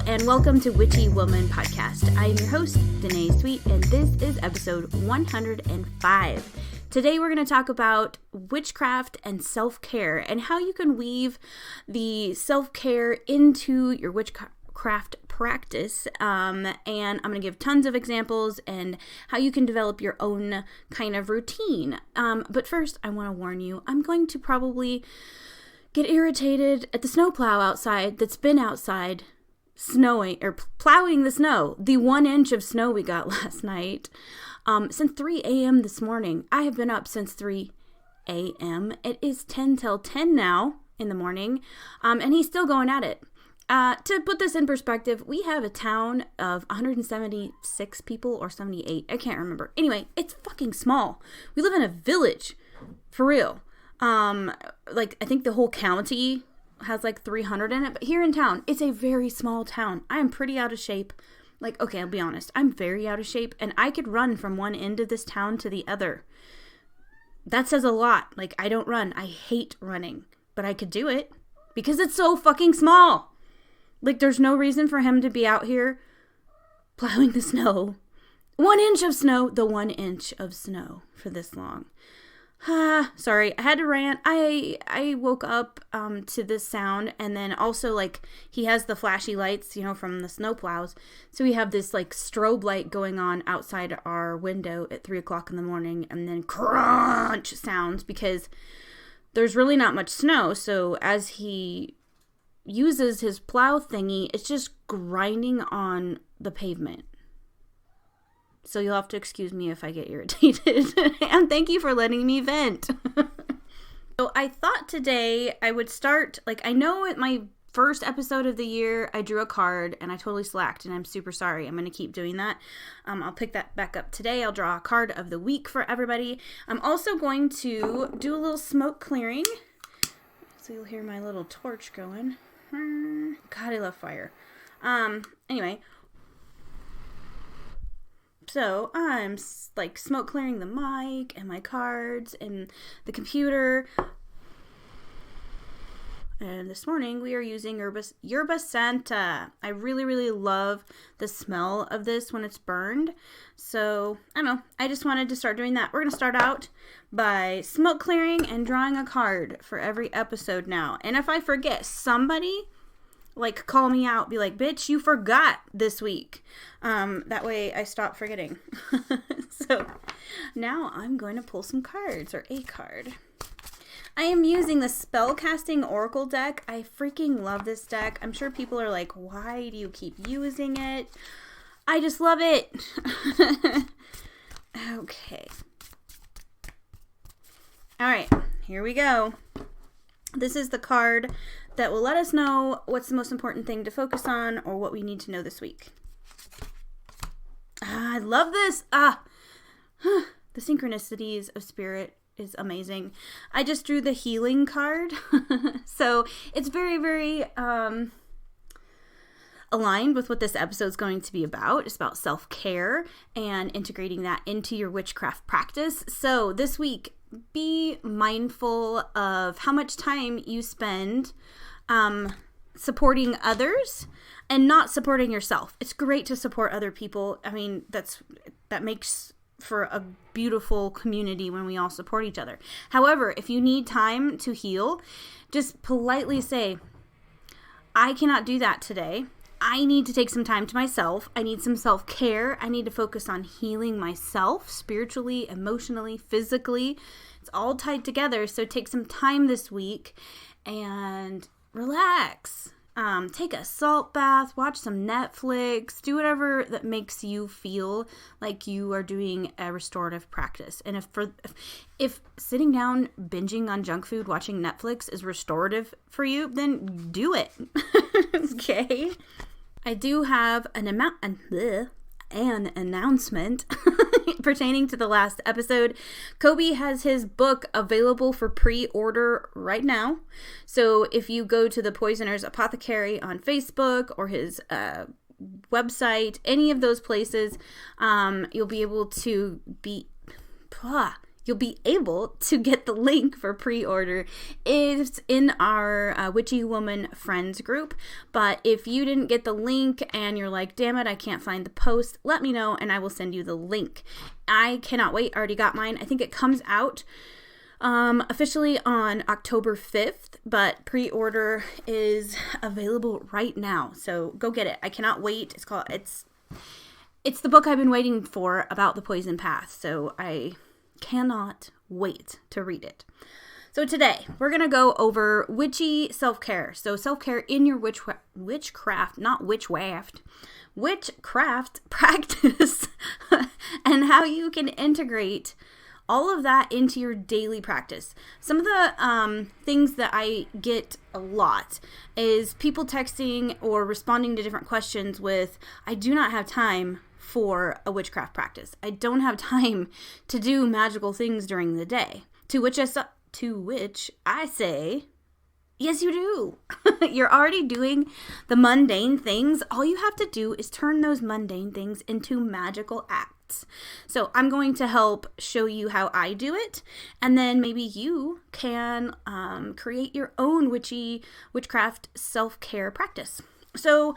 and welcome to Witchy Woman Podcast. I am your host, DaNae Sweet, and this is episode 105. Today we're going to talk about witchcraft and self-care and how you can weave the self-care into your witchcraft practice. And I'm going to give tons of examples and how you can develop your own kind of routine. But first, I want to warn you, I'm going to probably get irritated at the snowplow outside that's been outside snowing or plowing the snow. The 1 inch of snow we got last night. Since 3 a.m. this morning. I have been up since 3 a.m. It is 10 till 10 now in the morning. And he's still going at it. To put this in perspective, we have a town of 176 people or 78. I can't remember. Anyway, it's fucking small. We live in a village. For real. I think the whole county has like 300 in it, but here in town, it's a very small town. I am pretty out of shape. Okay, I'll be honest. I'm very out of shape, and I could run from one end of this town to the other. That says a lot. I don't run. I hate running, but I could do it because it's so fucking small. There's no reason for him to be out here plowing the snow. 1 inch of snow, the 1 inch of snow for this long. Sorry, I had to rant. I woke up to this sound, and then also he has the flashy lights, from the snow plows. So we have this strobe light going on outside our window at 3 o'clock in the morning, and then crunch sounds because there's really not much snow. So as he uses his plow thingy, it's just grinding on the pavement. So you'll have to excuse me if I get irritated. And thank you for letting me vent. So I thought today I would start, I know at my first episode of the year, I drew a card and I totally slacked and I'm super sorry. I'm going to keep doing that. I'll pick that back up today. I'll draw a card of the week for everybody. I'm also going to do a little smoke clearing. So you'll hear my little torch going. God, I love fire. Anyway. So I'm smoke clearing the mic and my cards and the computer. And this morning we are using Yerba Santa. I really, really love the smell of this when it's burned. So I don't know. I just wanted to start doing that. We're going to start out by smoke clearing and drawing a card for every episode now. And if I forget, somebody call me out, be like, bitch, you forgot this week. That way I stop forgetting. So now I'm going to pull some cards, or a card. I am using the Spellcasting Oracle deck. I freaking love this deck. I'm sure people are like, why do you keep using it? I just love it. Okay. All right, here we go. This is the card that will let us know what's the most important thing to focus on or what we need to know this week. I love this. The synchronicities of spirit is amazing. I just drew the healing card. So it's very, very aligned with what this episode is going to be about. It's about self-care and integrating that into your witchcraft practice. So this week, be mindful of how much time you spend supporting others and not supporting yourself. It's great to support other people. I mean, that makes for a beautiful community when we all support each other. However, if you need time to heal, just politely say, I cannot do that today. I need to take some time to myself. I need some self-care. I need to focus on healing myself spiritually, emotionally, physically. It's all tied together. So take some time this week and relax. Take a salt bath, watch some Netflix, do whatever that makes you feel like you are doing a restorative practice. And if sitting down, binging on junk food, watching Netflix is restorative for you, then do it. Okay. I do have an announcement pertaining to the last episode. Kobe has his book available for pre-order right now. So if you go to the Poisoner's Apothecary on Facebook or his website, any of those places, you'll be able to you'll be able to get the link for pre-order is in our Witchy Woman Friends group. But if you didn't get the link and you're like, damn it, I can't find the post, let me know and I will send you the link. I cannot wait. I already got mine. I think it comes out officially on October 5th, but pre-order is available right now. So go get it. I cannot wait. It's the book I've been waiting for about the poison path. So I cannot wait to read it. So today we're going to go over witchy self-care. So self-care in your witchcraft practice and how you can integrate all of that into your daily practice. Some of the things that I get a lot is people texting or responding to different questions with, I do not have time for a witchcraft practice. I don't have time to do magical things during the day. To which I say, yes, you do. You're already doing the mundane things. All you have to do is turn those mundane things into magical acts. So I'm going to help show you how I do it, and then maybe you can create your own witchcraft self-care practice. So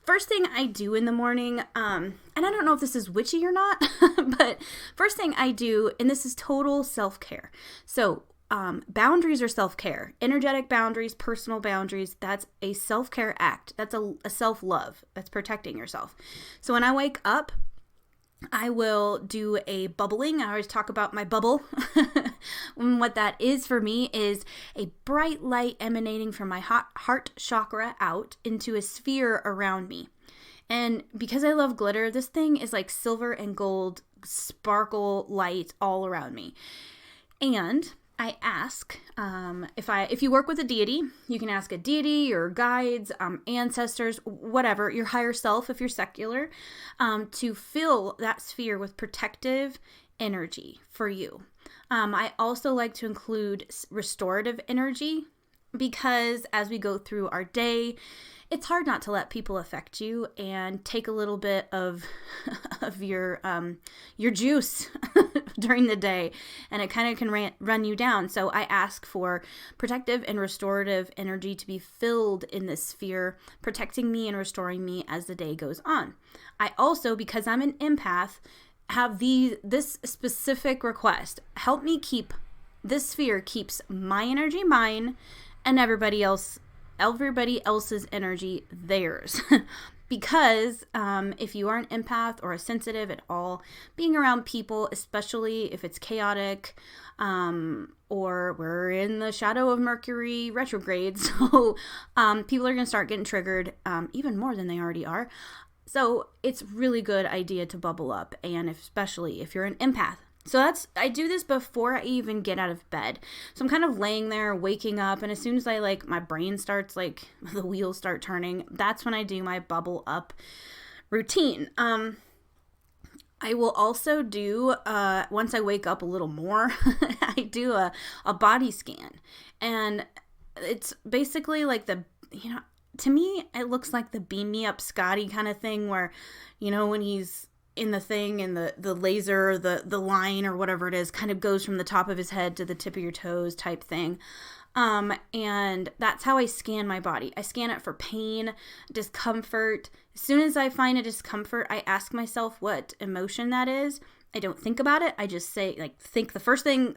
first thing I do in the morning, and I don't know if this is witchy or not, but first thing I do, and this is total self-care. So boundaries are self-care. Energetic boundaries, personal boundaries, that's a self-care act. That's a self-love. That's protecting yourself. So when I wake up, I will do a bubbling. I always talk about my bubble. And what that is for me is a bright light emanating from my heart chakra out into a sphere around me. And because I love glitter, this thing is like silver and gold sparkle light all around me. And I ask, if you work with a deity, you can ask a deity, your guides, ancestors, whatever, your higher self, if you're secular, to fill that sphere with protective energy for you. I also like to include restorative energy because as we go through our day, it's hard not to let people affect you and take a little bit of your juice during the day, and it kind of can run you down. So I ask for protective and restorative energy to be filled in this sphere, protecting me and restoring me as the day goes on. I also, because I'm an empath, have this specific request. Help me keep this sphere keeps my energy mine and everybody else's energy theirs. Because if you are an empath or a sensitive at all, being around people, especially if it's chaotic, or we're in the shadow of Mercury retrograde, so people are going to start getting triggered even more than they already are. So it's really good idea to bubble up, and especially if you're an empath. So I do this before I even get out of bed. So I'm kind of laying there, waking up, and as soon as my brain starts, the wheels start turning, that's when I do my bubble up routine. I will also do, once I wake up a little more, I do a body scan. And it's basically like to me, it looks like the beam me up Scotty kind of thing where, when he's in the thing and the laser, the line or whatever it is kind of goes from the top of his head to the tip of your toes type thing. And that's how I scan my body. I scan it for pain, discomfort. As soon as I find a discomfort, I ask myself what emotion that is. I don't think about it. I just say, think the first thing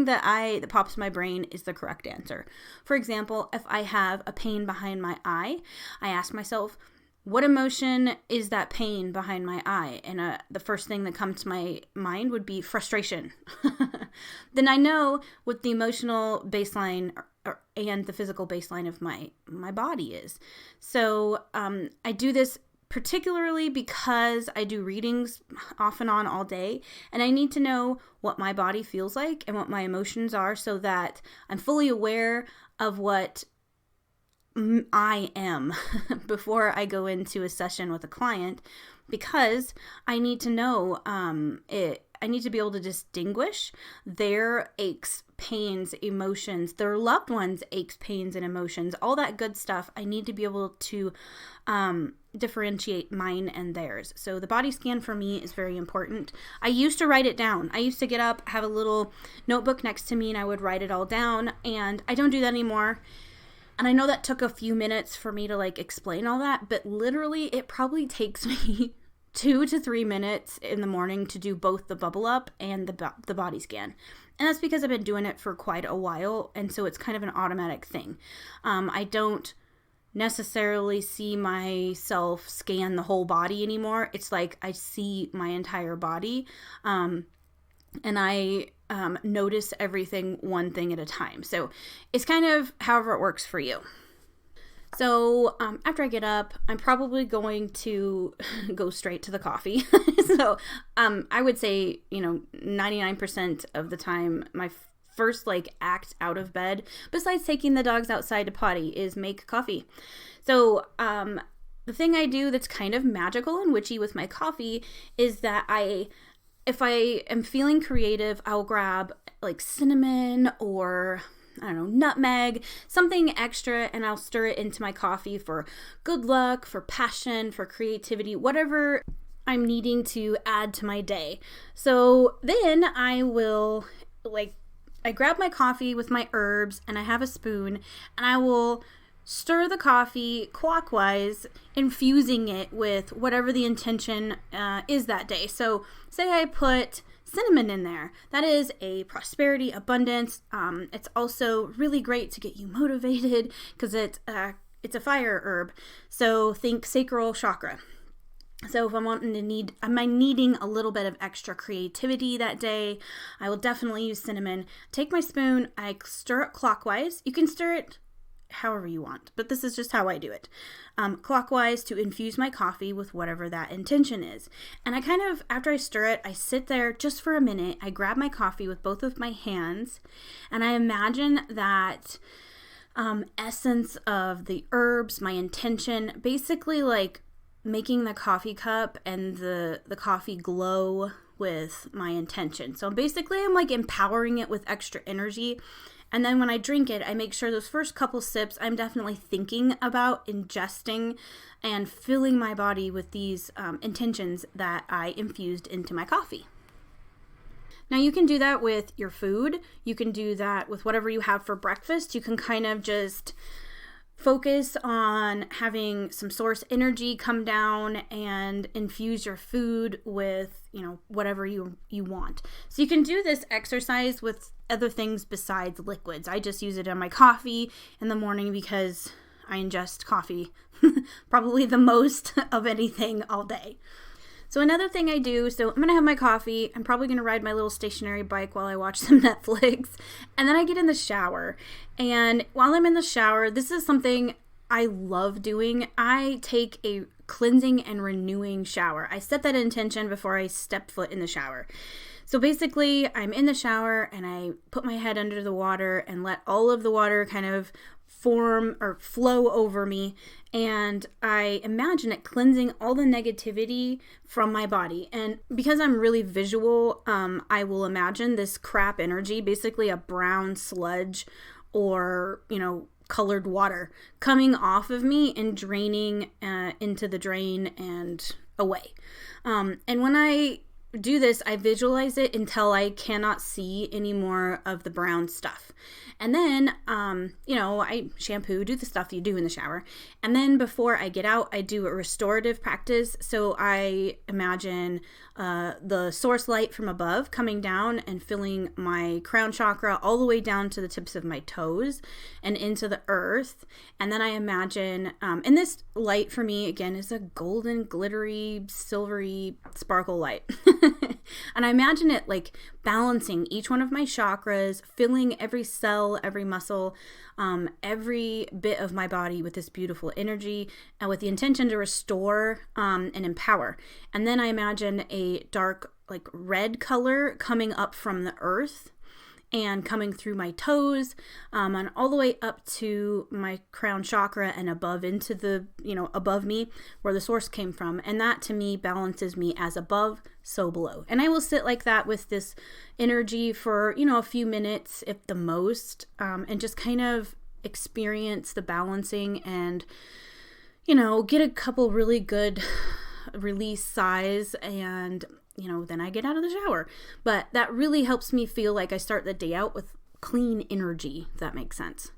that pops in my brain is the correct answer. For example, if I have a pain behind my eye, I ask myself, what emotion is that pain behind my eye? And the first thing that comes to my mind would be frustration. Then I know what the emotional baseline and the physical baseline of my body is. So I do this particularly because I do readings off and on all day, and I need to know what my body feels like and what my emotions are so that I'm fully aware of what I am before I go into a session with a client, because I need to know I need to be able to distinguish their aches, pains, emotions, their loved ones' aches, pains, and emotions, all that good stuff. I need to be able to differentiate mine and theirs. So the body scan for me is very important. I used to write it down. I used to get up, have a little notebook next to me, and I would write it all down, and I don't do that anymore. And I know that took a few minutes for me to like explain all that, but literally it probably takes me 2 to 3 minutes in the morning to do both the bubble up and the body scan. And that's because I've been doing it for quite a while, and so it's kind of an automatic thing. I don't necessarily see myself scan the whole body anymore. It's like I see my entire body, and I notice everything one thing at a time. So it's kind of however it works for you. So after I get up, I'm probably going to go straight to the coffee. So I would say, 99% of the time, my first act out of bed, besides taking the dogs outside to potty, is make coffee. So the thing I do that's kind of magical and witchy with my coffee is that if I am feeling creative, I'll grab cinnamon or nutmeg, something extra, and I'll stir it into my coffee for good luck, for passion, for creativity, whatever I'm needing to add to my day. So then I will I grab my coffee with my herbs and I have a spoon and I will stir the coffee clockwise, infusing it with whatever the intention is that day. So say I put cinnamon in there. That is a prosperity, abundance. It's also really great to get you motivated because it's a fire herb. So think sacral chakra. So if am I needing a little bit of extra creativity that day, I will definitely use cinnamon. Take my spoon, I stir it clockwise. You can stir it however you want, but this is just how I do it. Clockwise to infuse my coffee with whatever that intention is. And I after I stir it, I sit there just for a minute. I grab my coffee with both of my hands, and I imagine that essence of the herbs, my intention, basically making the coffee cup and the coffee glow with my intention. So basically I'm empowering it with extra energy. And then when I drink it, I make sure those first couple sips, I'm definitely thinking about ingesting and filling my body with these intentions that I infused into my coffee. Now you can do that with your food. You can do that with whatever you have for breakfast. You can kind of just focus on having some source energy come down and infuse your food with, whatever you want. So you can do this exercise with other things besides liquids. I just use it in my coffee in the morning because I ingest coffee probably the most of anything all day. So another thing I do, so I'm going to have my coffee. I'm probably going to ride my little stationary bike while I watch some Netflix. And then I get in the shower. And while I'm in the shower, this is something I love doing. I take a cleansing and renewing shower. I set that intention before I step foot in the shower. So basically, I'm in the shower and I put my head under the water and let all of the water kind of form or flow over me, and I imagine it cleansing all the negativity from my body. And because I'm really visual, I will imagine this crap energy, basically a brown sludge or colored water coming off of me and draining into the drain and away. And when I do this, I visualize it until I cannot see any more of the brown stuff. And then, I shampoo, do the stuff you do in the shower. And then before I get out, I do a restorative practice. So I imagine the source light from above coming down and filling my crown chakra all the way down to the tips of my toes and into the earth. And then I imagine, and this light for me, again, is a golden, glittery, silvery sparkle light. And I imagine it balancing each one of my chakras, filling every cell, every muscle, every bit of my body with this beautiful energy and with the intention to restore and empower. And then I imagine a dark red color coming up from the earth and coming through my toes and all the way up to my crown chakra and above into the, above me where the source came from. And that to me balances me as above, so below. And I will sit like that with this energy for, a few minutes if the most, and just kind of experience the balancing and, get a couple really good release sighs and, then I get out of the shower. But that really helps me feel like I start the day out with clean energy, if that makes sense.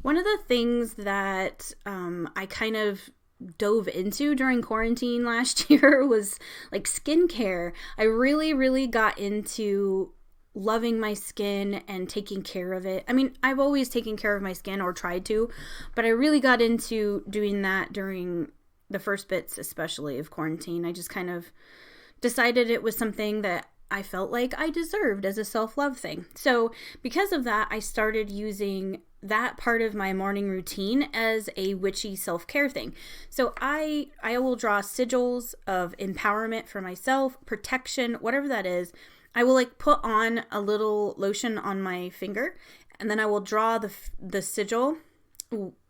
One of the things that I kind of dove into during quarantine last year was like skincare. I really, really got into loving my skin and taking care of it. I mean, I've always taken care of my skin or tried to, but I really got into doing that during the first bits, especially of quarantine. I just kind of decided it was something that I felt like I deserved as a self-love thing. So because of that, I started using that part of my morning routine as a witchy self-care thing. So I will draw sigils of empowerment for myself, protection, whatever that is. I will put on a little lotion on my finger, and then I will draw the sigil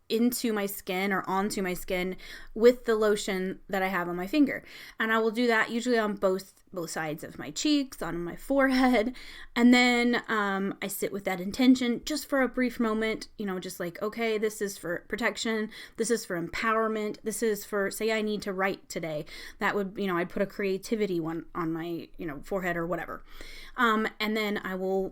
into my skin or onto my skin with the lotion that I have on my finger. And I will do that usually on both sides of my cheeks, on my forehead. And then I sit with that intention just for a brief moment, just okay, this is for protection. This is for empowerment. This is for, say I need to write today. That would, I'd put a creativity one on my, forehead or whatever. And then I will,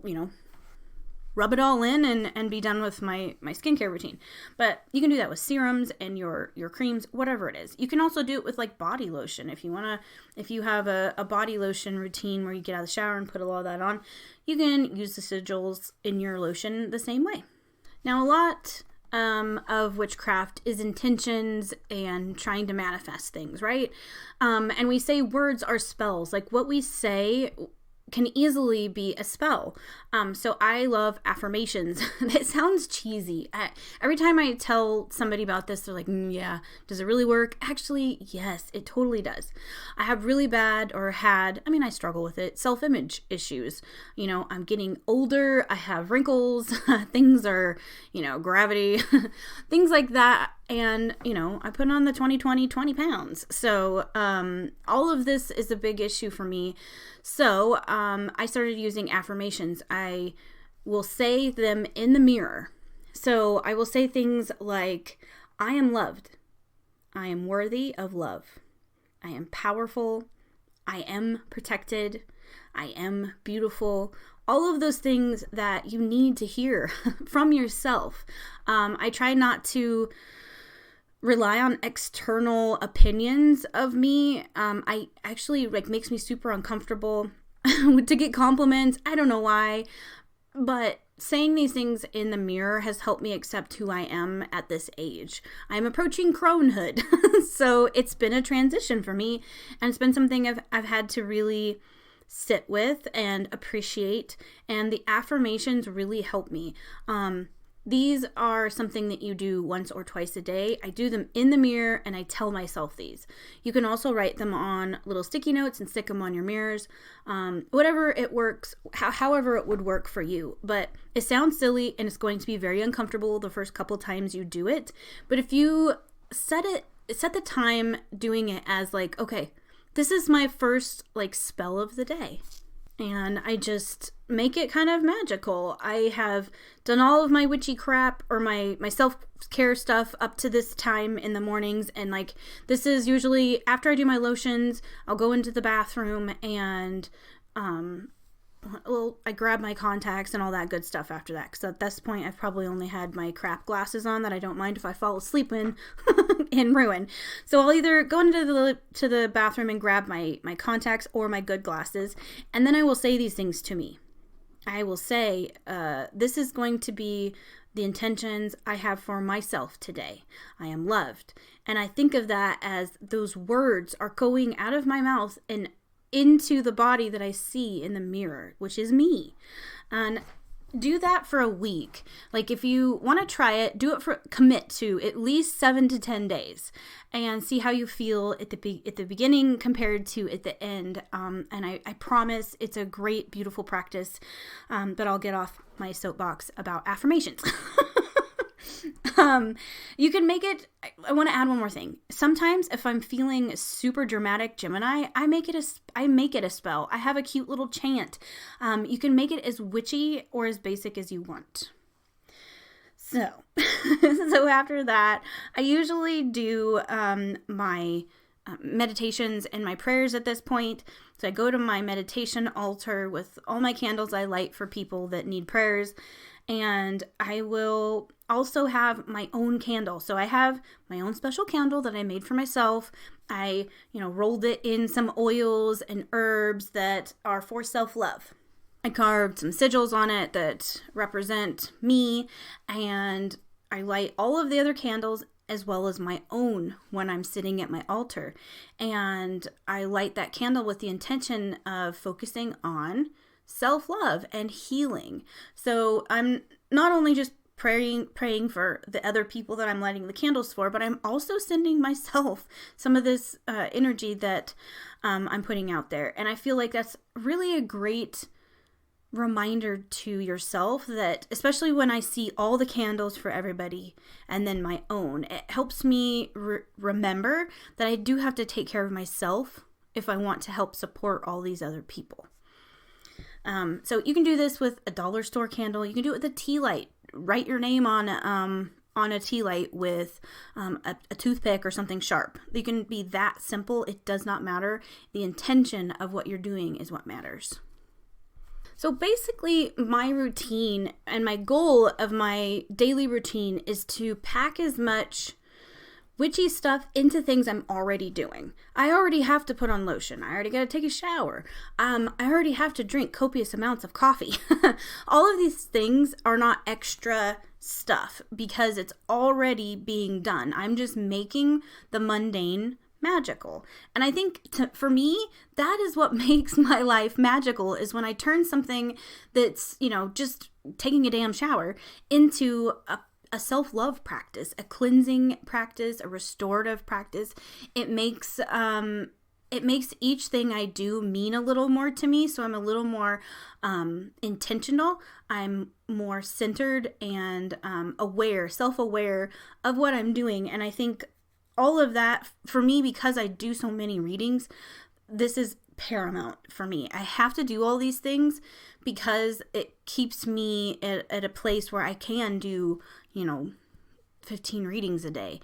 rub it all in and be done with my skincare routine. But you can do that with serums and your creams, whatever it is. You can also do it with body lotion. If you have a body lotion routine where you get out of the shower and put all that on, you can use the sigils in your lotion the same way. Now, a lot of witchcraft is intentions and trying to manifest things, right? And we say words are spells. What we say can easily be a spell. So I love affirmations. It sounds cheesy. Every time I tell somebody about this, they're like, yeah, does it really work? Actually, yes, it totally does. I have really bad I struggle with it, self-image issues. I'm getting older. I have wrinkles. Things are, gravity, things like that. And, I put on the 20 pounds. So, all of this is a big issue for me. So, I started using affirmations. I will say them in the mirror. So, I will say things like, I am loved. I am worthy of love. I am powerful. I am protected. I am beautiful. All of those things that you need to hear from yourself. I try not to rely on external opinions of me. I actually makes me super uncomfortable to get compliments. I don't know why, but saying these things in the mirror has helped me accept who I am at this age. I'm approaching cronehood, so it's been a transition for me, and it's been something I've had to really sit with and appreciate, and the affirmations really help me. These are something that you do once or twice a day. I do them in the mirror and I tell myself these. You can also write them on little sticky notes and stick them on your mirrors. Whatever it works, however it would work for you. But it sounds silly and it's going to be very uncomfortable the first couple times you do it. But if you set the time doing it as okay, this is my first spell of the day. And I just make it kind of magical. I have done all of my witchy crap or my self-care stuff up to this time in the mornings. And this is usually after I do my lotions, I'll go into the bathroom and, I grab my contacts and all that good stuff after that. Because at this point, I've probably only had my crap glasses on that I don't mind if I fall asleep in and ruin. So I'll either go into the bathroom and grab my contacts or my good glasses. And then I will say these things to me. I will say, this is going to be the intentions I have for myself today. I am loved. And I think of that as those words are going out of my mouth and into the body that I see in the mirror, which is me. And do that for a week. If you want to try it, commit to at least 7 to 10 days and see how you feel at the beginning compared to at the end. And I promise it's a great, beautiful practice. But I'll get off my soapbox about affirmations. You can make it, I want to add one more thing. Sometimes if I'm feeling super dramatic Gemini, I make it a spell. I have a cute little chant. You can make it as witchy or as basic as you want. So, so after that, I usually do my meditations and my prayers at this point. So I go to my meditation altar with all my candles I light for people that need prayers. And I will also have my own candle. So I have my own special candle that I made for myself. I, rolled it in some oils and herbs that are for self-love. I carved some sigils on it that represent me, and I light all of the other candles as well as my own when I'm sitting at my altar. And I light that candle with the intention of focusing on self-love and healing. So I'm not only just praying for the other people that I'm lighting the candles for, but I'm also sending myself some of this energy that I'm putting out there. And I feel like that's really a great reminder to yourself that, especially when I see all the candles for everybody and then my own, it helps me remember that I do have to take care of myself if I want to help support all these other people. So you can do this with a dollar store candle. You can do it with a tea light. Write your name on a tea light with a toothpick or something sharp. You can be that simple. It does not matter. The intention of what you're doing is what matters. So basically, my routine and my goal of my daily routine is to pack as much witchy stuff into things I'm already doing. I already have to put on lotion. I already got to take a shower. I already have to drink copious amounts of coffee. All of these things are not extra stuff because it's already being done. I'm just making the mundane magical. And I think for me, that is what makes my life magical, is when I turn something that's, just taking a damn shower into a self-love practice, a cleansing practice, a restorative practice. It makes each thing I do mean a little more to me. So I'm a little more intentional. I'm more centered and self-aware of what I'm doing. And I think all of that for me, because I do so many readings, this is paramount for me. I have to do all these things because it keeps me at a place where I can do, 15 readings a day.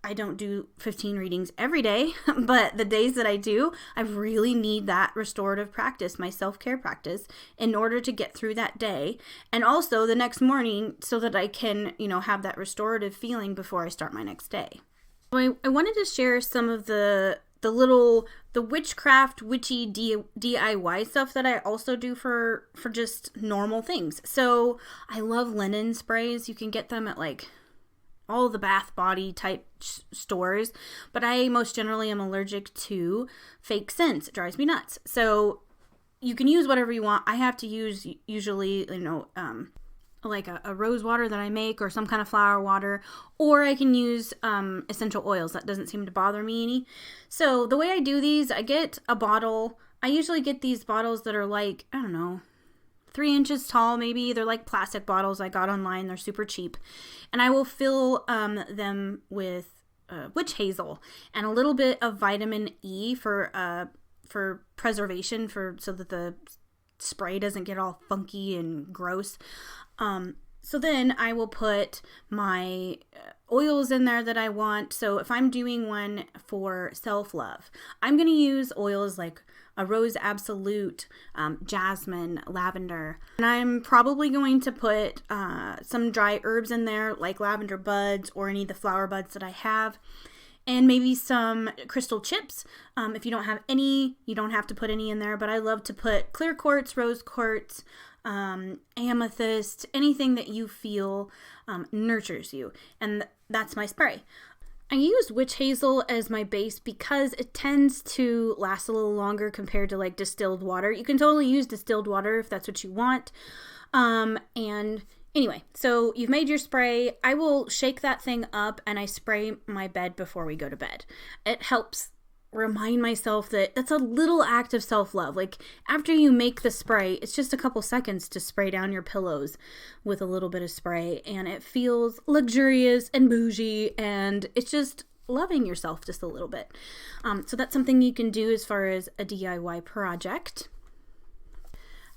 I don't do 15 readings every day, but the days that I do, I really need that restorative practice, my self-care practice, in order to get through that day. And also the next morning so that I can, have that restorative feeling before I start my next day. So I wanted to share some of the witchcraft, witchy DIY stuff that I also do for just normal things. So I love linen sprays. You can get them at all the Bath Body type stores, but I most generally am allergic to fake scents. It drives me nuts. So you can use whatever you want. I have to use usually, like a rose water that I make, or some kind of flower water, or I can use essential oils. That doesn't seem to bother me any. So the way I do these, I get a bottle. I usually get these bottles that are 3 inches tall maybe. They're like plastic bottles I got online. They're super cheap. And I will fill them with witch hazel and a little bit of vitamin E for preservation, so that the spray doesn't get all funky and gross. So then I will put my oils in there that I want. So if I'm doing one for self-love, I'm going to use oils like a rose absolute, jasmine, lavender. And I'm probably going to put some dry herbs in there, like lavender buds or any of the flower buds that I have. And maybe some crystal chips. If you don't have any, you don't have to put any in there. But I love to put clear quartz, rose quartz, amethyst, anything that you feel nurtures you. And that's my spray. I use witch hazel as my base because it tends to last a little longer compared to distilled water. You can totally use distilled water if that's what you want. And anyway, so you've made your spray. I will shake that thing up and I spray my bed before we go to bed. It helps remind myself that that's a little act of self-love. After you make the spray, it's just a couple seconds to spray down your pillows with a little bit of spray, and it feels luxurious and bougie, and it's just loving yourself just a little bit. So that's something you can do as far as a DIY project.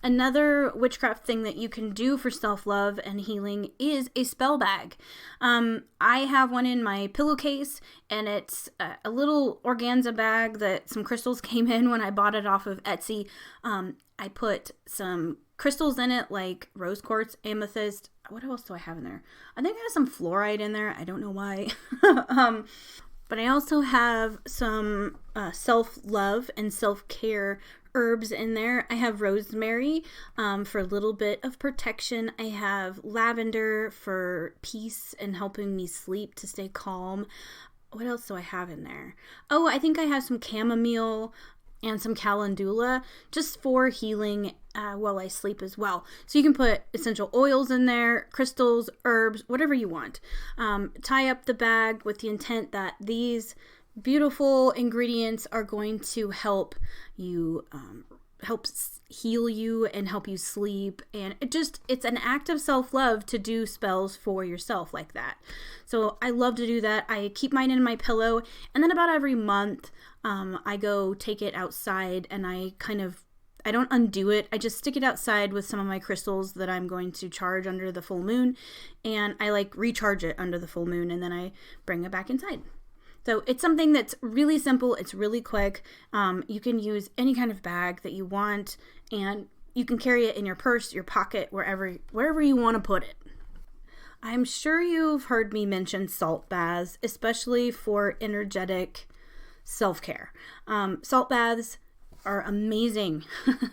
Another witchcraft thing that you can do for self-love and healing is a spell bag. I have one in my pillowcase, and it's a little organza bag that some crystals came in when I bought it off of Etsy. I put some crystals in it, like rose quartz, amethyst. What else do I have in there? I think I have some fluorite in there. I don't know why. But I also have some self-love and self-care herbs in there. I have rosemary for a little bit of protection. I have lavender for peace and helping me sleep to stay calm. What else do I have in there? Oh, I think I have some chamomile and some calendula just for healing while I sleep as well. So you can put essential oils in there, crystals, herbs, whatever you want. Tie up the bag with the intent that these beautiful ingredients are going to help you, heal you and help you sleep. And it's an act of self-love to do spells for yourself like that. So I love to do that. I keep mine in my pillow, and then about every month, I go take it outside, and I don't undo it. I just stick it outside with some of my crystals that I'm going to charge under the full moon, and I recharge it under the full moon, and then I bring it back inside. So it's something that's really simple. It's really quick. You can use any kind of bag that you want, and you can carry it in your purse, your pocket, wherever you want to put it. I'm sure you've heard me mention salt baths, especially for energetic self-care. Salt baths are amazing.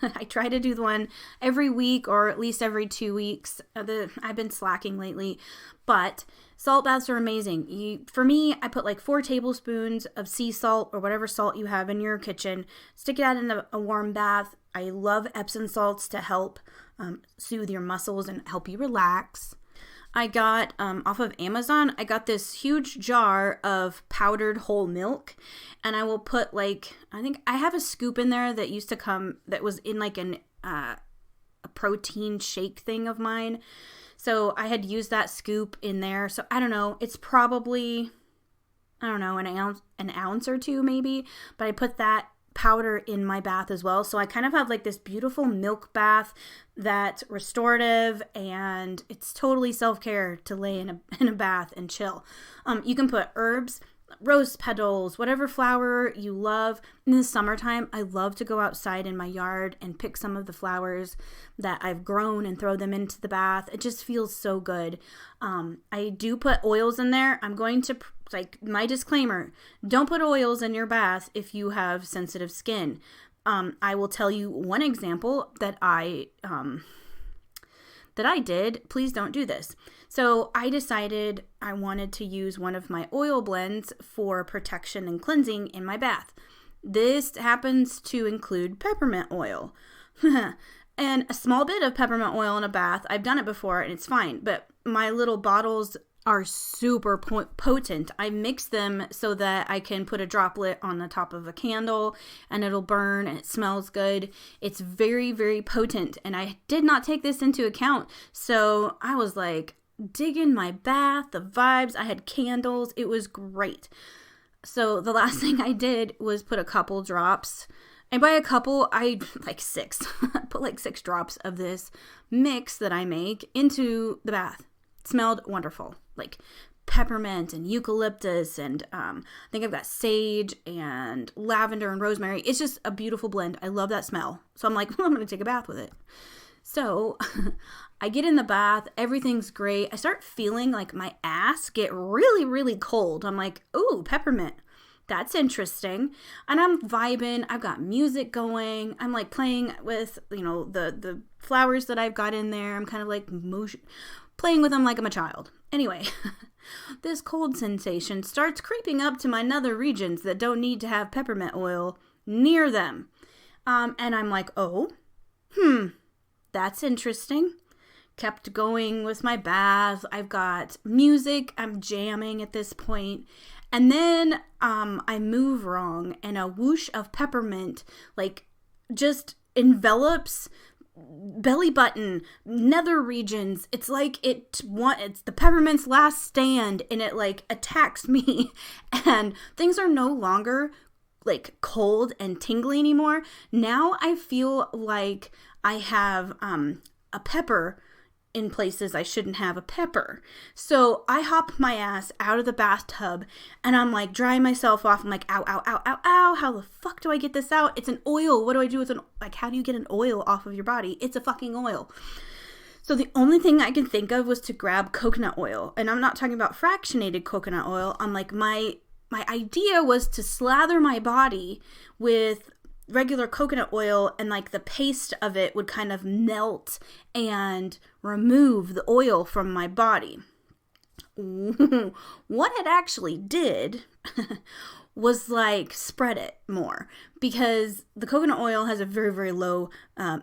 I try to do one every week or at least every 2 weeks. I've been slacking lately, but salt baths are amazing. For me, I put 4 tablespoons of sea salt or whatever salt you have in your kitchen, stick it out in a warm bath. I love Epsom salts to help soothe your muscles and help you relax. I got, off of Amazon, I got this huge jar of powdered whole milk, and I will put I think I have a scoop in there that used to come, that was in a protein shake thing of mine. So I had used that scoop in there. So I don't know, it's probably, an ounce or 2 maybe, but I put that powder in my bath as well. So I kind of have this beautiful milk bath that's restorative, and it's totally self-care to lay in a bath and chill. You can put herbs, rose petals, whatever flower you love. In the summertime, I love to go outside in my yard and pick some of the flowers that I've grown and throw them into the bath. It just feels so good. I do put oils in there. I'm going to, my disclaimer, don't put oils in your bath if you have sensitive skin. I will tell you one example that I did. Please don't do this. So I decided I wanted to use one of my oil blends for protection and cleansing in my bath. This happens to include peppermint oil. And a small bit of peppermint oil in a bath, I've done it before and it's fine, but my little bottles are super potent. I mix them so that I can put a droplet on the top of a candle and it'll burn and it smells good. It's very, very potent, and I did not take this into account. So I was digging my bath, the vibes. I had candles. It was great. So the last thing I did was put a couple drops, and by a couple, I 6. I put 6 drops of this mix that I make into the bath. It smelled wonderful. Peppermint and eucalyptus, and I think I've got sage and lavender and rosemary. It's just a beautiful blend. I love that smell. So I'm I'm going to take a bath with it. So I get in the bath. Everything's great. I start feeling my ass get really, really cold. I'm ooh, peppermint. That's interesting. And I'm vibing. I've got music going. I'm playing with, the flowers that I've got in there. I'm kind of playing with them like I'm a child. Anyway, this cold sensation starts creeping up to my nether regions that don't need to have peppermint oil near them. And I'm oh, that's interesting. Kept going with my bath. I've got music. I'm jamming at this point. And then I move wrong, and a whoosh of peppermint just envelops belly button, nether regions. It's it's the peppermint's last stand, and it attacks me, and things are no longer cold and tingly anymore. Now I feel I have a pepper in places I shouldn't have a pepper. So I hop my ass out of the bathtub and I'm like drying myself off. I'm like, ow, ow, ow, ow, ow. How the fuck do I get this out? It's an oil. What do I do with how do you get an oil off of your body? It's a fucking oil. So the only thing I could think of was to grab coconut oil. And I'm not talking about fractionated coconut oil. I'm like, my idea was to slather my body with regular coconut oil, and like the paste of it would kind of melt and remove the oil from my body. What it actually did was like spread it more, because the coconut oil has a very, very low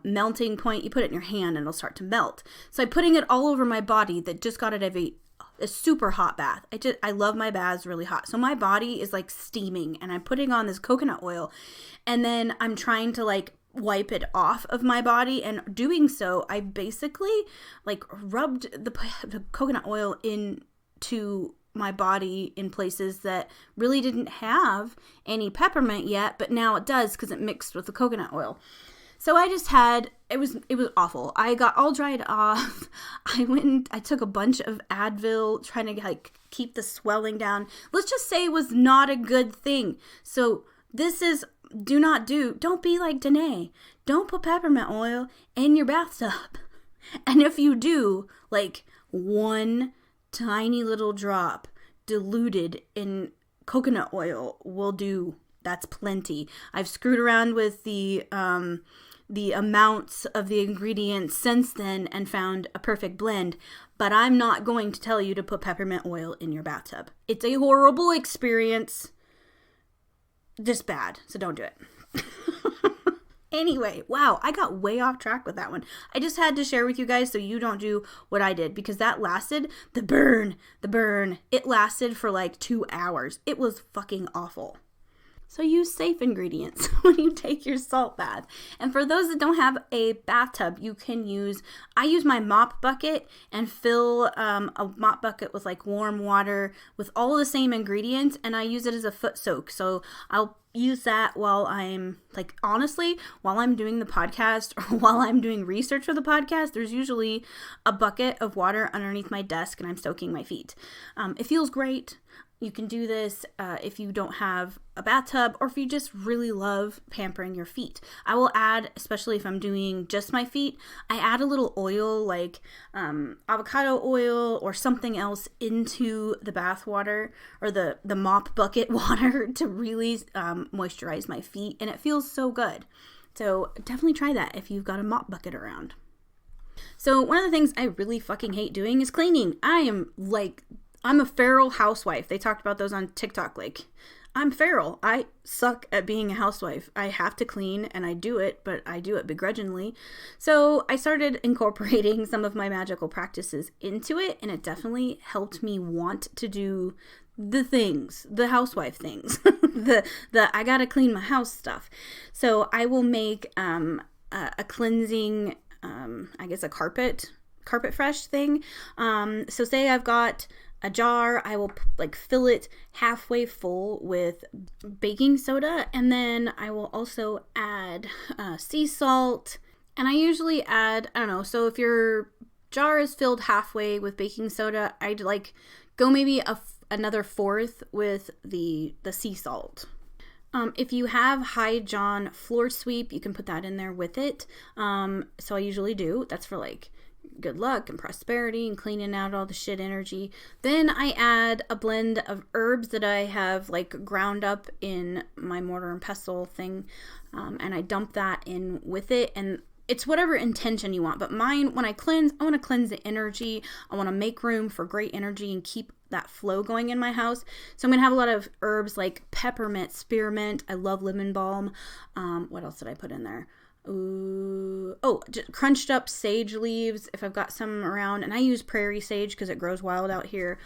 melting point. You put it in your hand and it'll start to melt. So I'm putting it all over my body that just got out of a super hot bath. I love my baths really hot. So my body is like steaming and I'm putting on this coconut oil, and then I'm trying to like wipe it off of my body, and doing so I basically like rubbed the coconut oil into my body in places that really didn't have any peppermint yet, but now it does because it mixed with the coconut oil. So I just had, it was awful. I got all dried off. I took a bunch of Advil trying to like keep the swelling down. Let's just say it was not a good thing. So this is, don't be like DaNae. Don't put peppermint oil in your bathtub. And if you do, like one tiny little drop diluted in coconut oil will do. That's plenty. I've screwed around with the amounts of the ingredients since then and found a perfect blend, but I'm not going to tell you to put peppermint oil in your bathtub. It's a horrible experience. Just bad, so don't do it. Anyway, wow, I got way off track with that one. I just had to share with you guys so you don't do what I did, because that lasted, the burn, it lasted for like 2 hours. It was fucking awful. So use safe ingredients when you take your salt bath. And for those that don't have a bathtub, I use my mop bucket and fill a mop bucket with like warm water with all the same ingredients, and I use it as a foot soak. So I'll use that while I'm doing the podcast or while I'm doing research for the podcast. There's usually a bucket of water underneath my desk and I'm soaking my feet. It feels great. You can do this if you don't have a bathtub or if you just really love pampering your feet. I will add, especially if I'm doing just my feet, I add a little oil like avocado oil or something else into the bath water or the mop bucket water to really moisturize my feet, and it feels so good. So definitely try that if you've got a mop bucket around. So one of the things I really fucking hate doing is cleaning. I'm a feral housewife. They talked about those on TikTok. Like, I'm feral. I suck at being a housewife. I have to clean and I do it, but I do it begrudgingly. So I started incorporating some of my magical practices into it, and it definitely helped me want to do the things, the housewife things, the I gotta clean my house stuff. So I will make a cleansing, I guess a carpet fresh thing. So say I've got a jar, I will fill it halfway full with baking soda, and then I will also add sea salt, and I usually add, so if your jar is filled halfway with baking soda, I'd go maybe another fourth with the sea salt. If you have High John floor sweep, you can put that in there with it. So I usually do. That's for good luck and prosperity and cleaning out all the shit energy. Then I add a blend of herbs that I have ground up in my mortar and pestle thing, and I dump that in with it, and it's whatever intention you want. But mine, when I cleanse, I want to cleanse the energy. I want to make room for great energy and keep that flow going in my house. So I'm going to have a lot of herbs like peppermint, spearmint. I love lemon balm. What else did I put in there? Just crunched up sage leaves if I've got some around, and I use prairie sage because it grows wild out here.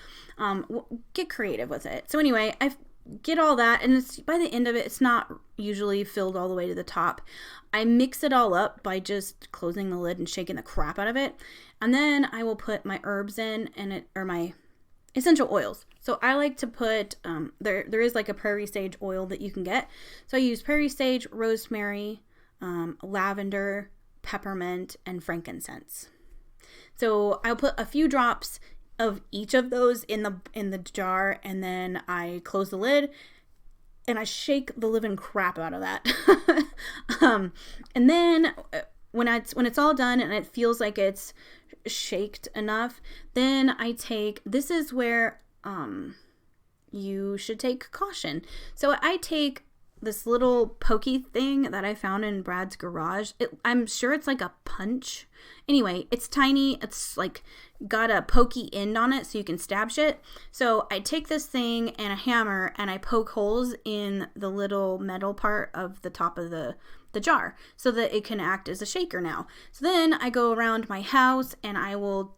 Get creative with it. So anyway, I get all that, and by the end of it, it's not usually filled all the way to the top. I mix it all up by just closing the lid and shaking the crap out of it, and then I will put my herbs in or my essential oils. So I like to put there is a prairie sage oil that you can get. So I use prairie sage, rosemary, lavender, peppermint, and frankincense. So I'll put a few drops of each of those in the jar, and then I close the lid and I shake the living crap out of that. And then when it's all done and it feels like it's shaked enough, then I take, this is where you should take caution. So I take this little pokey thing that I found in Brad's garage. I'm sure it's like a punch. Anyway, it's tiny. It's like got a pokey end on it so you can stab shit. So I take this thing and a hammer and I poke holes in the little metal part of the top of the jar so that it can act as a shaker now. So then I go around my house and I will,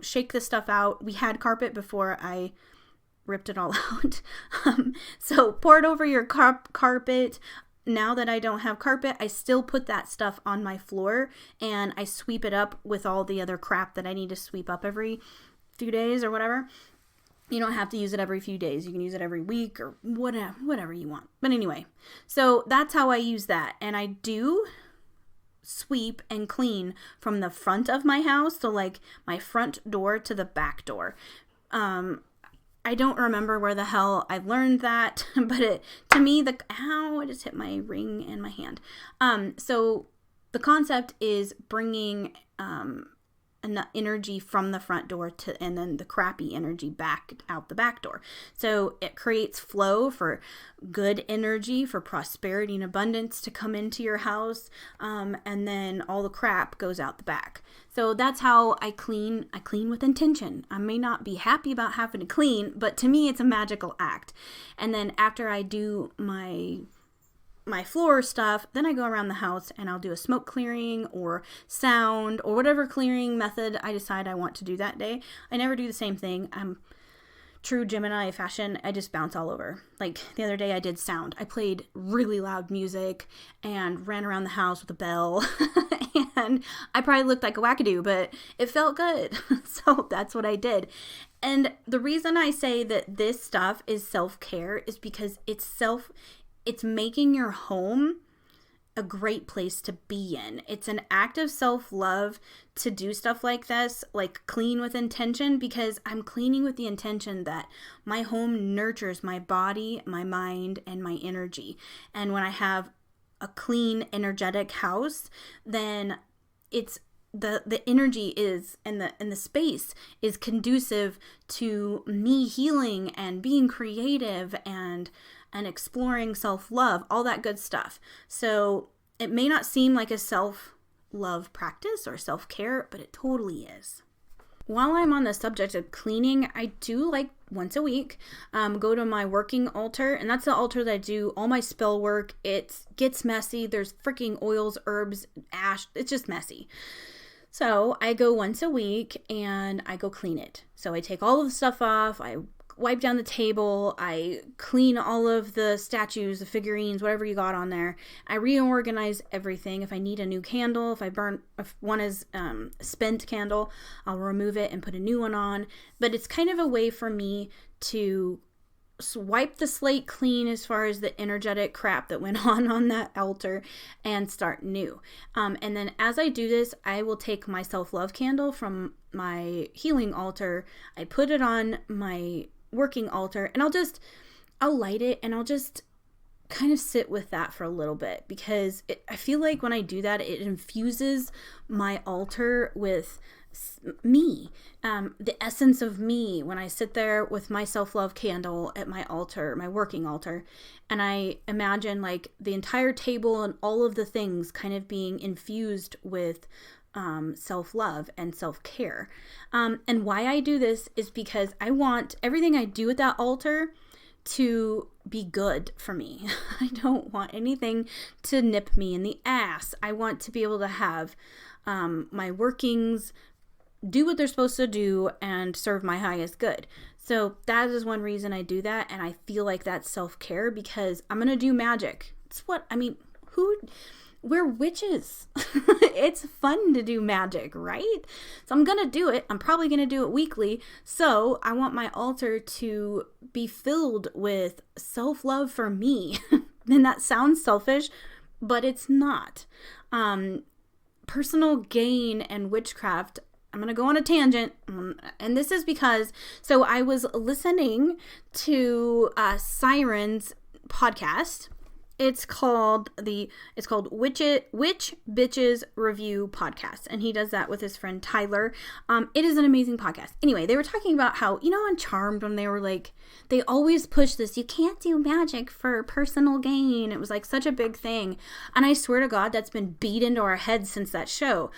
shake this stuff out. We had carpet before I ripped it all out. So pour it over your carpet. Now that I don't have carpet, I still put that stuff on my floor and I sweep it up with all the other crap that I need to sweep up every few days or whatever. You don't have to use it every few days. You can use it every week or whatever you want. But anyway, so that's how I use that. And I do sweep and clean from the front of my house. So like my front door to the back door. I don't remember where the hell I learned that, but to me, I just hit my ring and my hand. So the concept is bringing energy from the front door and then the crappy energy back out the back door. So it creates flow for good energy, for prosperity and abundance to come into your house. And then all the crap goes out the back. So that's how I clean. I clean with intention. I may not be happy about having to clean, but to me, it's a magical act. And then after I do my floor stuff, then I go around the house and I'll do a smoke clearing or sound or whatever clearing method I decide I want to do that day. I never do the same thing. I'm true Gemini fashion. I just bounce all over. Like the other day I did sound. I played really loud music and ran around the house with a bell and I probably looked like a wackadoo, but it felt good. So that's what I did. And the reason I say that this stuff is self-care is because it's making your home a great place to be in. It's an act of self-love to do stuff like this, like clean with intention, because I'm cleaning with the intention that my home nurtures my body, my mind, and my energy. And when I have a clean, energetic house, then it's the energy is and the space is conducive to me healing and being creative and exploring self-love, all that good stuff. So it may not seem like a self-love practice or self-care, but it totally is. While I'm on the subject of cleaning, I do like once a week go to my working altar, and that's the altar that I do all my spell work. It gets messy. There's freaking oils, herbs, ash. It's just messy. So I go once a week and I go clean it. So I take all of the stuff off. I wipe down the table. I clean all of the statues, the figurines, whatever you got on there. I reorganize everything. If I need a new candle, if one is a spent candle, I'll remove it and put a new one on. But it's kind of a way for me to wipe the slate clean as far as the energetic crap that went on that altar and start new. And then as I do this, I will take my self-love candle from my healing altar. I put it on my working altar and I'll light it and I'll just kind of sit with that for a little bit, because I feel like when I do that, it infuses my altar with me, the essence of me, when I sit there with my self-love candle at my altar, my working altar, and I imagine like the entire table and all of the things kind of being infused with self-love and self-care. And why I do this is because I want everything I do at that altar to be good for me. I don't want anything to nip me in the ass. I want to be able to have my workings do what they're supposed to do and serve my highest good. So that is one reason I do that, and I feel like that's self-care because I'm going to do magic. It's what, I mean, we're witches. It's fun to do magic, right? So I'm going to do it. I'm probably going to do it weekly. So I want my altar to be filled with self-love for me. And that sounds selfish, but it's not. personal gain and witchcraft, I'm going to go on a tangent, and this is because, so I was listening to Siren's podcast. It's called Witch Bitches Review Podcast, and he does that with his friend Tyler. It is an amazing podcast. Anyway, they were talking about how, on Charmed, when they were like, they always push this, you can't do magic for personal gain. It was like such a big thing, and I swear to God, that's been beat into our heads since that show.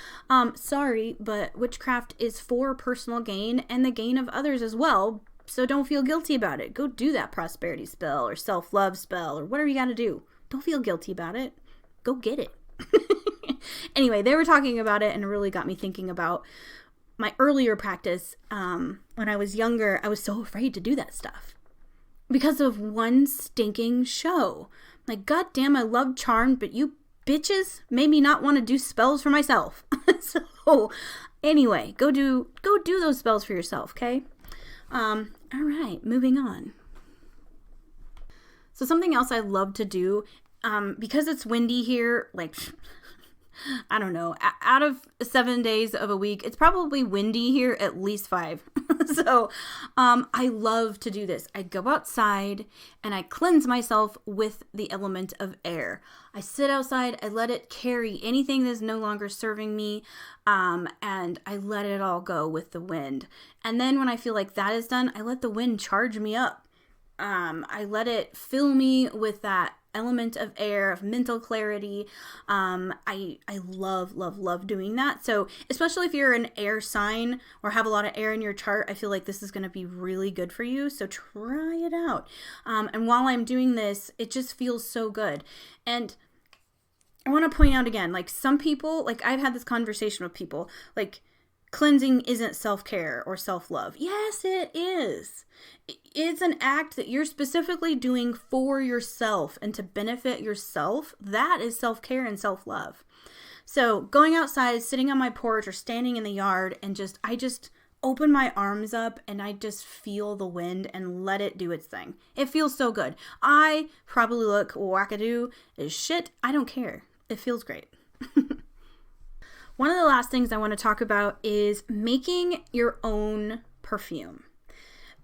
Sorry, but witchcraft is for personal gain and the gain of others as well. So don't feel guilty about it. Go do that prosperity spell or self-love spell or whatever you got to do. Don't feel guilty about it. Go get it. Anyway, they were talking about it and it really got me thinking about my earlier practice. When I was younger, I was so afraid to do that stuff because of one stinking show. Like, goddamn, I love Charmed, but you bitches made me not want to do spells for myself. So anyway, go do those spells for yourself, okay? All right, moving on. So something else I love to do, because it's windy here, like, I don't know, out of 7 days of a week, it's probably windy here at least 5. So, I love to do this. I go outside and I cleanse myself with the element of air. I sit outside, I let it carry anything that's no longer serving me, and I let it all go with the wind. And then when I feel like that is done, I let the wind charge me up. I let it fill me with that element of air, of mental clarity. I love doing that. So especially if you're an air sign or have a lot of air in your chart, I feel like this is going to be really good for you. So try it out. And while I'm doing this, it just feels so good. And I want to point out again, like some people, like I've had this conversation with people, like cleansing isn't self-care or self-love. Yes, it is. It's an act that you're specifically doing for yourself and to benefit yourself. That is self-care and self-love. So going outside, sitting on my porch or standing in the yard and I just open my arms up and I just feel the wind and let it do its thing. It feels so good. I probably look wackadoo as shit. I don't care. It feels great. One of the last things I want to talk about is making your own perfume.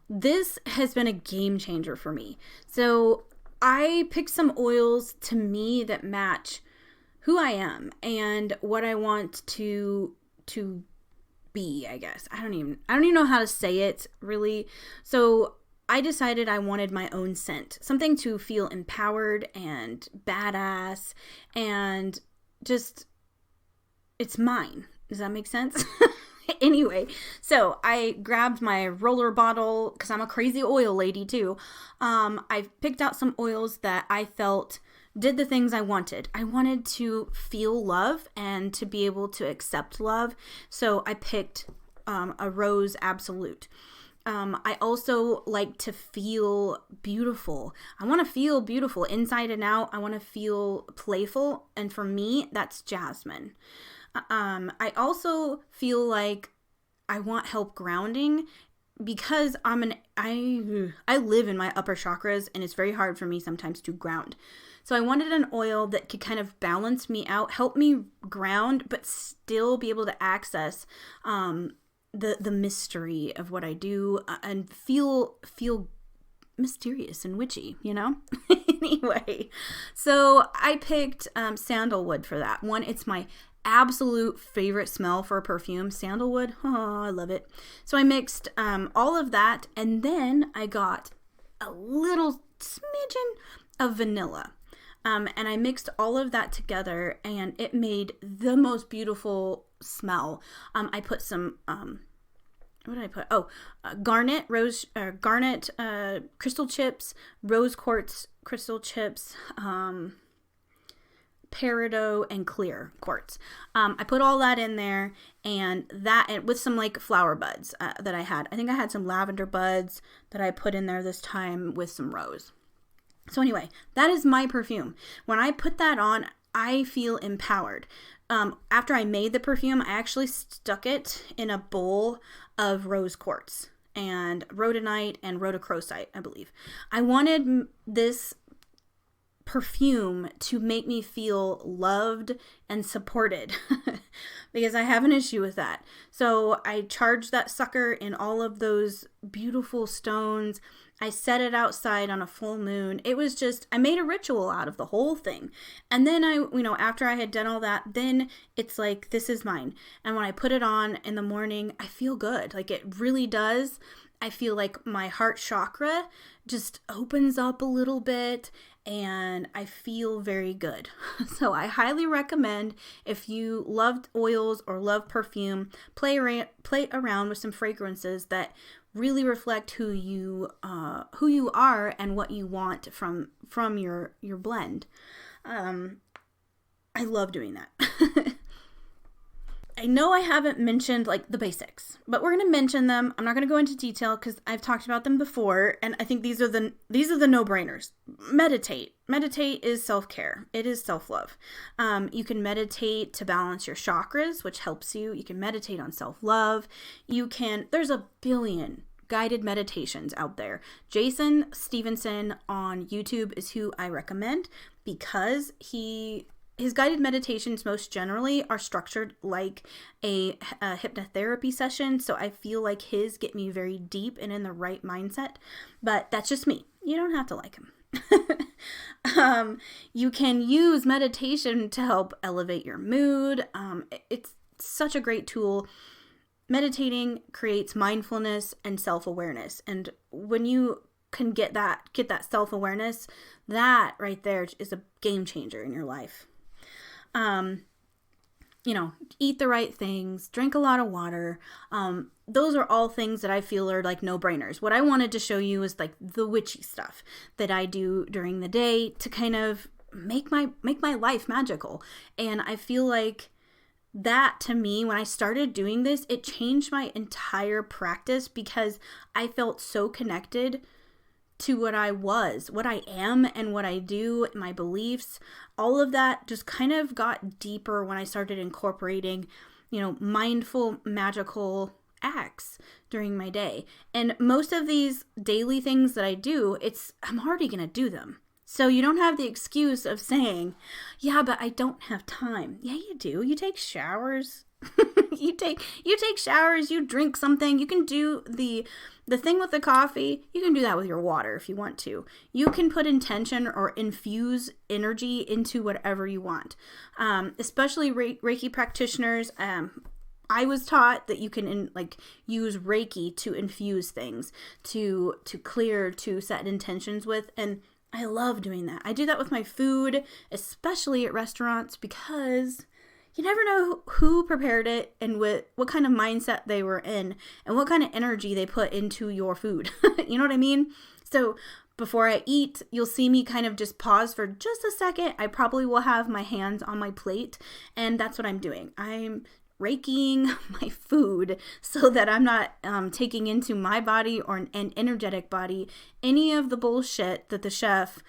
This has been a game changer for me. So I picked some oils to me that match who I am and what I want to be, I guess. I don't even know how to say it really. So I decided I wanted my own scent, something to feel empowered and badass and just, it's mine. Does that make sense? Anyway, so I grabbed my roller bottle because I'm a crazy oil lady too. I picked out some oils that I felt did the things I wanted. I wanted to feel love and to be able to accept love. So I picked a Rose Absolute. I also like to feel beautiful. I want to feel beautiful inside and out. I want to feel playful. And for me, that's jasmine. I also feel like I want help grounding because I live in my upper chakras and it's very hard for me sometimes to ground. So I wanted an oil that could kind of balance me out, help me ground, but still be able to access the mystery of what I do and feel mysterious and witchy, Anyway, so I picked sandalwood for that one. It's my absolute favorite smell for a perfume, sandalwood. Oh, I love it. So I mixed all of that, and then I got a little smidgen of vanilla. And I mixed all of that together, and it made the most beautiful smell. I put some, what did I put? Oh, garnet crystal chips, rose quartz crystal chips, peridot, and clear quartz. I put all that in there, and with some like flower buds that I had. I think I had some lavender buds that I put in there this time with some rose. So anyway, that is my perfume. When I put that on, I feel empowered. After I made the perfume, I actually stuck it in a bowl of rose quartz and rhodonite and rhodochrosite, I believe. I wanted this perfume to make me feel loved and supported because I have an issue with that. So I charged that sucker in all of those beautiful stones. I set it outside on a full moon. It was just, I made a ritual out of the whole thing. And then after I had done all that, then it's like, this is mine. And when I put it on in the morning, I feel good. Like it really does. I feel like my heart chakra just opens up a little bit and I feel very good. So I highly recommend, if you loved oils or love perfume, play around with some fragrances that really reflect who you are and what you want from your blend. I love doing that. I know I haven't mentioned like the basics, but we're going to mention them. I'm not going to go into detail because I've talked about them before, and I think these are the no-brainers. Meditate. Meditate is self-care. It is self-love. You can meditate to balance your chakras, which helps you. You can meditate on self-love. There's a billion guided meditations out there. Jason Stevenson on YouTube is who I recommend because his guided meditations most generally are structured like a hypnotherapy session. So I feel like his get me very deep and in the right mindset, but that's just me. You don't have to like him. You can use meditation to help elevate your mood. It's such a great tool. Meditating creates mindfulness and self-awareness. And when you can get that self-awareness, that right there is a game changer in your life. Eat the right things, drink a lot of water. Those are all things that I feel are like no-brainers. What I wanted to show you is like the witchy stuff that I do during the day to kind of make my life magical. And I feel like that, to me, when I started doing this, it changed my entire practice because I felt so connected to what I am, and what I do, my beliefs. All of that just kind of got deeper when I started incorporating, mindful, magical acts during my day. And most of these daily things that I do, I'm already going to do them. So you don't have the excuse of saying, yeah, but I don't have time. Yeah, you do. You take showers. you take showers, you drink something. You can do the thing with the coffee. You can do that with your water if you want to. You can put intention or infuse energy into whatever you want. Especially Reiki practitioners. I was taught that you can use Reiki to infuse things, to clear, to set intentions with, and I love doing that. I do that with my food, especially at restaurants, because you never know who prepared it and what kind of mindset they were in and what kind of energy they put into your food. You know what I mean? So before I eat, you'll see me kind of just pause for just a second. I probably will have my hands on my plate, and that's what I'm doing. I'm Reikiing my food so that I'm not taking into my body or an energetic body any of the bullshit that the chef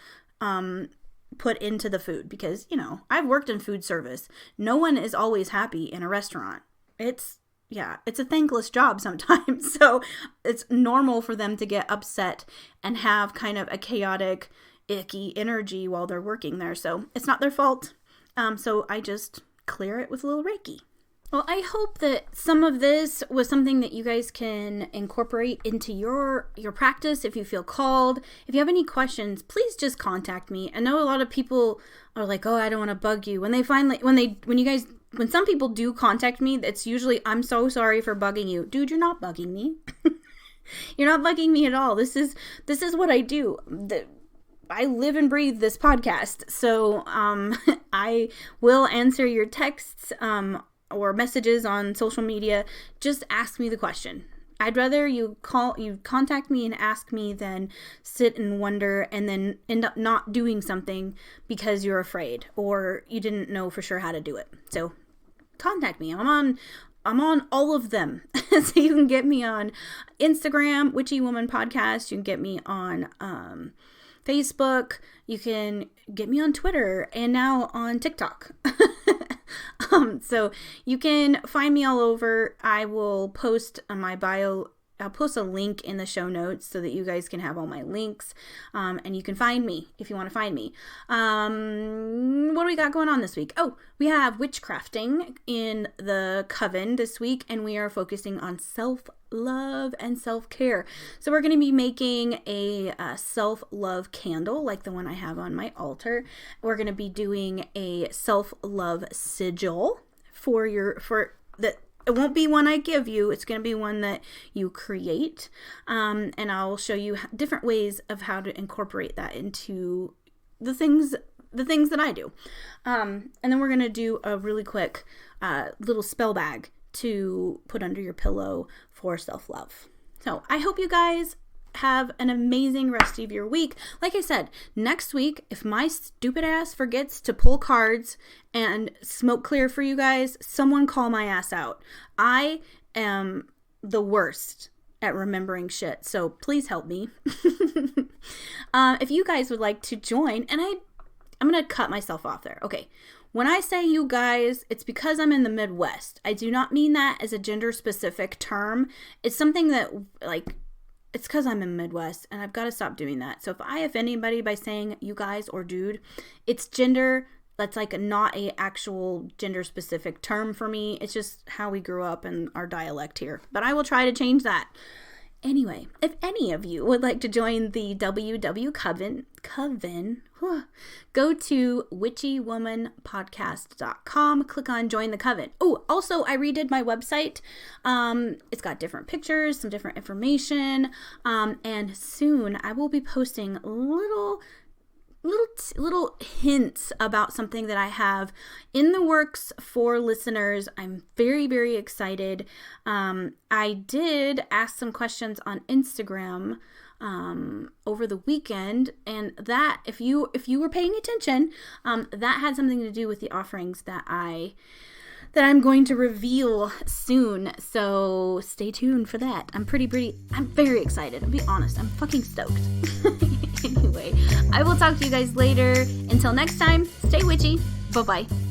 put into the food, because I've worked in food service. No one is always happy in a restaurant. It's a thankless job sometimes. So it's normal for them to get upset and have kind of a chaotic, icky energy while they're working there. So it's not their fault. So I just clear it with a little Reiki. Well, I hope that some of this was something that you guys can incorporate into your practice if you feel called. If you have any questions, please just contact me. I know a lot of people are like, "Oh, I don't want to bug you." When some people do contact me, it's usually, "I'm so sorry for bugging you." Dude, you're not bugging me. You're not bugging me at all. This is what I do. I live and breathe this podcast. So, I will answer your texts, or messages on social media. Just ask me the question. I'd rather you contact me and ask me than sit and wonder and then end up not doing something because you're afraid or you didn't know for sure how to do it. So contact me. I'm on all of them. So you can get me on Instagram, Witchy Woman Podcast. You can get me on Facebook. You can get me on Twitter and now on TikTok. So you can find me all over. I will post on my bio I'll post a link in the show notes so that you guys can have all my links, and you can find me if you want to find me. What do we got going on this week? Oh, we have witchcrafting in the coven this week, and we are focusing on self-love and self-care. So we're going to be making a self-love candle like the one I have on my altar. We're going to be doing a self-love sigil it won't be one I give you. It's going to be one that you create. And I'll show you different ways of how to incorporate that into the things that I do. And then we're going to do a really quick little spell bag to put under your pillow for self-love. So I hope you guys have an amazing rest of your week. Like I said, next week, if my stupid ass forgets to pull cards and smoke clear for you guys, someone call my ass out. I am the worst at remembering shit, so please help me. If you guys would like to join, and I'm going to cut myself off there. Okay. When I say you guys, it's because I'm in the Midwest. I do not mean that as a gender specific term. It's something that it's because I'm in Midwest, and I've got to stop doing that. So if I offend anybody by saying you guys or dude, it's gender. That's not a actual gender specific term for me. It's just how we grew up and our dialect here. But I will try to change that. Anyway, if any of you would like to join the WW Coven, go to witchywomanpodcast.com, click on join the coven. Oh, also I redid my website. It's got different pictures, some different information, and soon I will be posting little hints about something that I have in the works for listeners. I'm very, very excited. I did ask some questions on Instagram over the weekend, and that if you were paying attention, that had something to do with the offerings that I'm going to reveal soon. So stay tuned for that. I'm very excited. I'll be honest, I'm fucking stoked. Anyway, I will talk to you guys later. Until next time, stay witchy. Bye-bye.